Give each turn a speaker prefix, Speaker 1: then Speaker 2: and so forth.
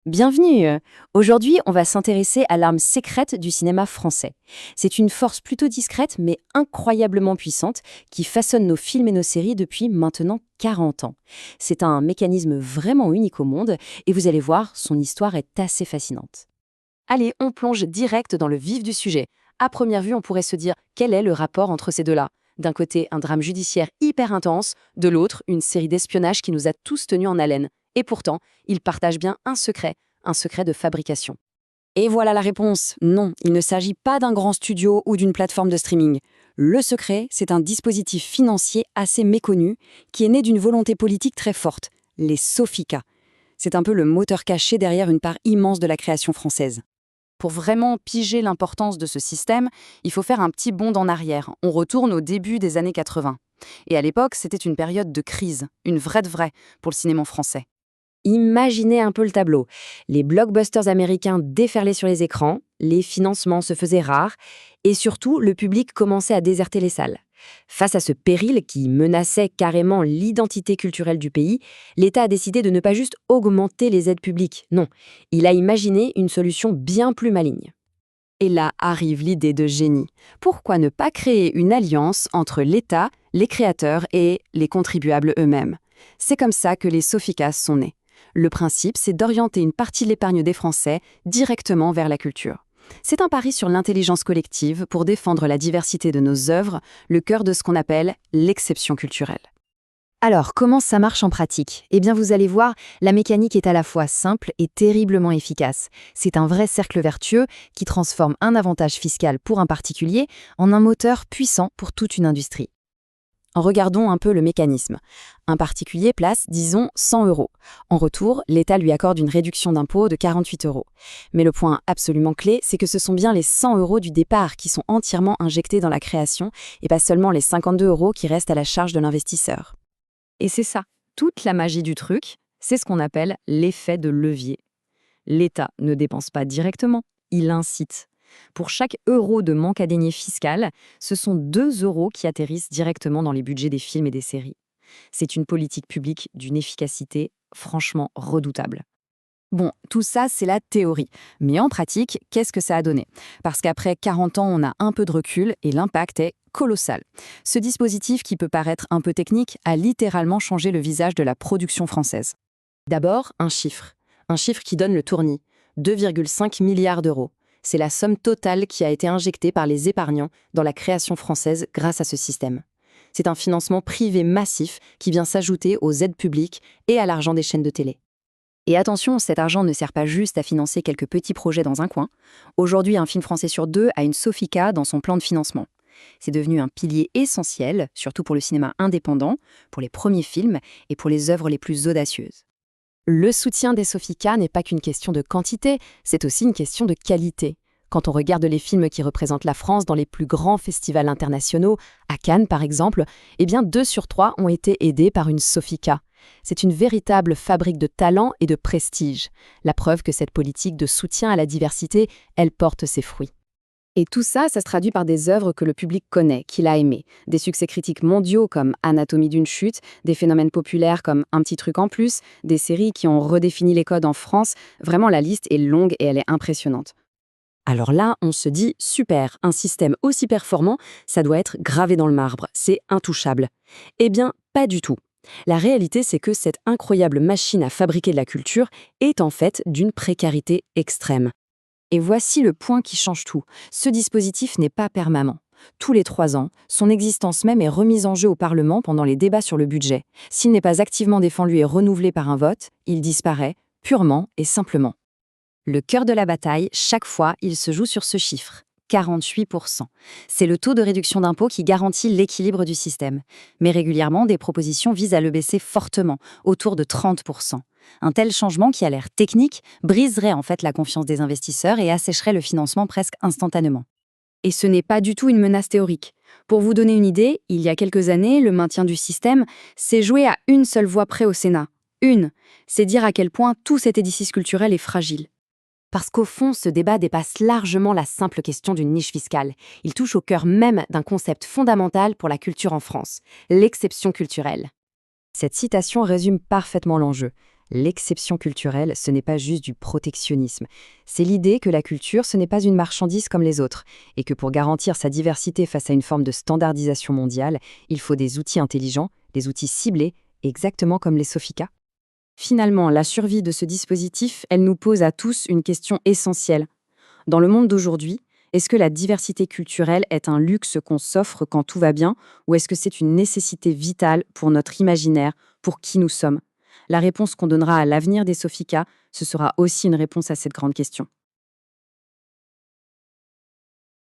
Speaker 1: Bienvenue. Aujourd'hui, on va s'intéresser à l'arme secrète du cinéma français. C'est une force plutôt discrète mais incroyablement puissante qui façonne nos films et nos séries depuis maintenant 40 ans. C'est un mécanisme vraiment unique au monde et vous allez voir, son histoire est assez fascinante. Allez, on plonge direct dans le vif du sujet. À première vue, on pourrait se dire quel est le rapport entre ces deux-là. D'un côté, un drame judiciaire hyper intense, de l'autre, une série d'espionnage qui nous a tous tenus en haleine. Et pourtant, ils partagent bien un secret de fabrication. Et voilà la réponse. Non, il ne s'agit pas d'un grand studio ou d'une plateforme de streaming. Le secret, c'est un dispositif financier assez méconnu qui est né d'une volonté politique très forte, les Sofica. C'est un peu le moteur caché derrière une part immense de la création française. Pour vraiment piger l'importance de ce système, il faut faire un petit bond en arrière. On retourne au début des années 80. Et à l'époque, c'était une période de crise, une vraie de vraie, pour le cinéma français. Imaginez un peu le tableau. Les blockbusters américains déferlaient sur les écrans, les financements se faisaient rares, et surtout, le public commençait à déserter les salles. Face à ce péril qui menaçait carrément l'identité culturelle du pays, l'État a décidé de ne pas juste augmenter les aides publiques, non, il a imaginé une solution bien plus maligne. Et là arrive l'idée de génie. Pourquoi ne pas créer une alliance entre l'État, les créateurs et les contribuables eux-mêmes? C'est comme ça que les Soficas sont nés. Le principe, c'est d'orienter une partie de l'épargne des Français directement vers la culture. C'est un pari sur l'intelligence collective pour défendre la diversité de nos œuvres, le cœur de ce qu'on appelle l'exception culturelle. Alors, comment ça marche en pratique? Eh bien, vous allez voir, la mécanique est à la fois simple et terriblement efficace. C'est un vrai cercle vertueux qui transforme un avantage fiscal pour un particulier en un moteur puissant pour toute une industrie. Regardons un peu le mécanisme. Un particulier place, disons, 100 €. En retour, l'État lui accorde une réduction d'impôt de 48 €. Mais le point absolument clé, c'est que ce sont bien les 100 € du départ qui sont entièrement injectés dans la création et pas seulement les 52 € qui restent à la charge de l'investisseur. Et c'est ça, toute la magie du truc, c'est ce qu'on appelle l'effet de levier. L'État ne dépense pas directement, il incite. Pour chaque euro de manque à gagner fiscal, ce sont 2 € qui atterrissent directement dans les budgets des films et des séries. C'est une politique publique d'une efficacité franchement redoutable. Bon, tout ça, c'est la théorie. Mais en pratique, qu'est-ce que ça a donné? Parce qu'après 40 ans, on a un peu de recul et l'impact est colossal. Ce dispositif, qui peut paraître un peu technique, a littéralement changé le visage de la production française. D'abord, un chiffre. Un chiffre qui donne le tournis. 2,5 milliards d'euros. C'est la somme totale qui a été injectée par les épargnants dans la création française grâce à ce système. C'est un financement privé massif qui vient s'ajouter aux aides publiques et à l'argent des chaînes de télé. Et attention, cet argent ne sert pas juste à financer quelques petits projets dans un coin. Aujourd'hui, un film français sur deux a une Sofica dans son plan de financement. C'est devenu un pilier essentiel, surtout pour le cinéma indépendant, pour les premiers films et pour les œuvres les plus audacieuses. Le soutien des Sofica n'est pas qu'une question de quantité, c'est aussi une question de qualité. Quand on regarde les films qui représentent la France dans les plus grands festivals internationaux, à Cannes par exemple, eh bien 2 sur 3 ont été aidés par une Sofica. C'est une véritable fabrique de talent et de prestige. La preuve que cette politique de soutien à la diversité, elle porte ses fruits. Et tout ça, ça se traduit par des œuvres que le public connaît, qu'il a aimées. Des succès critiques mondiaux comme Anatomie d'une chute, des phénomènes populaires comme Un petit truc en plus, des séries qui ont redéfini les codes en France. Vraiment, la liste est longue et elle est impressionnante. Alors là, on se dit, super, un système aussi performant, ça doit être gravé dans le marbre, c'est intouchable. Eh bien, pas du tout. La réalité, c'est que cette incroyable machine à fabriquer de la culture est en fait d'une précarité extrême. Et voici le point qui change tout. Ce dispositif n'est pas permanent. Tous les 3 ans, son existence même est remise en jeu au Parlement pendant les débats sur le budget. S'il n'est pas activement défendu et renouvelé par un vote, il disparaît, purement et simplement. Le cœur de la bataille, chaque fois, il se joue sur ce chiffre. 48%. C'est le taux de réduction d'impôt qui garantit l'équilibre du système. Mais régulièrement, des propositions visent à le baisser fortement, autour de 30%. Un tel changement, qui a l'air technique, briserait en fait la confiance des investisseurs et assécherait le financement presque instantanément. Et ce n'est pas du tout une menace théorique. Pour vous donner une idée, il y a quelques années, le maintien du système s'est joué à une seule voix près au Sénat. Une. C'est dire à quel point tout cet édifice culturel est fragile. Parce qu'au fond, ce débat dépasse largement la simple question d'une niche fiscale. Il touche au cœur même d'un concept fondamental pour la culture en France, l'exception culturelle. Cette citation résume parfaitement l'enjeu. L'exception culturelle, ce n'est pas juste du protectionnisme. C'est l'idée que la culture, ce n'est pas une marchandise comme les autres, et que pour garantir sa diversité face à une forme de standardisation mondiale, il faut des outils intelligents, des outils ciblés, exactement comme les Sofica. Finalement, la survie de ce dispositif, elle nous pose à tous une question essentielle. Dans le monde d'aujourd'hui, est-ce que la diversité culturelle est un luxe qu'on s'offre quand tout va bien, ou est-ce que c'est une nécessité vitale pour notre imaginaire, pour qui nous sommes? La réponse qu'on donnera à l'avenir des Sofica, ce sera aussi une réponse à cette grande question.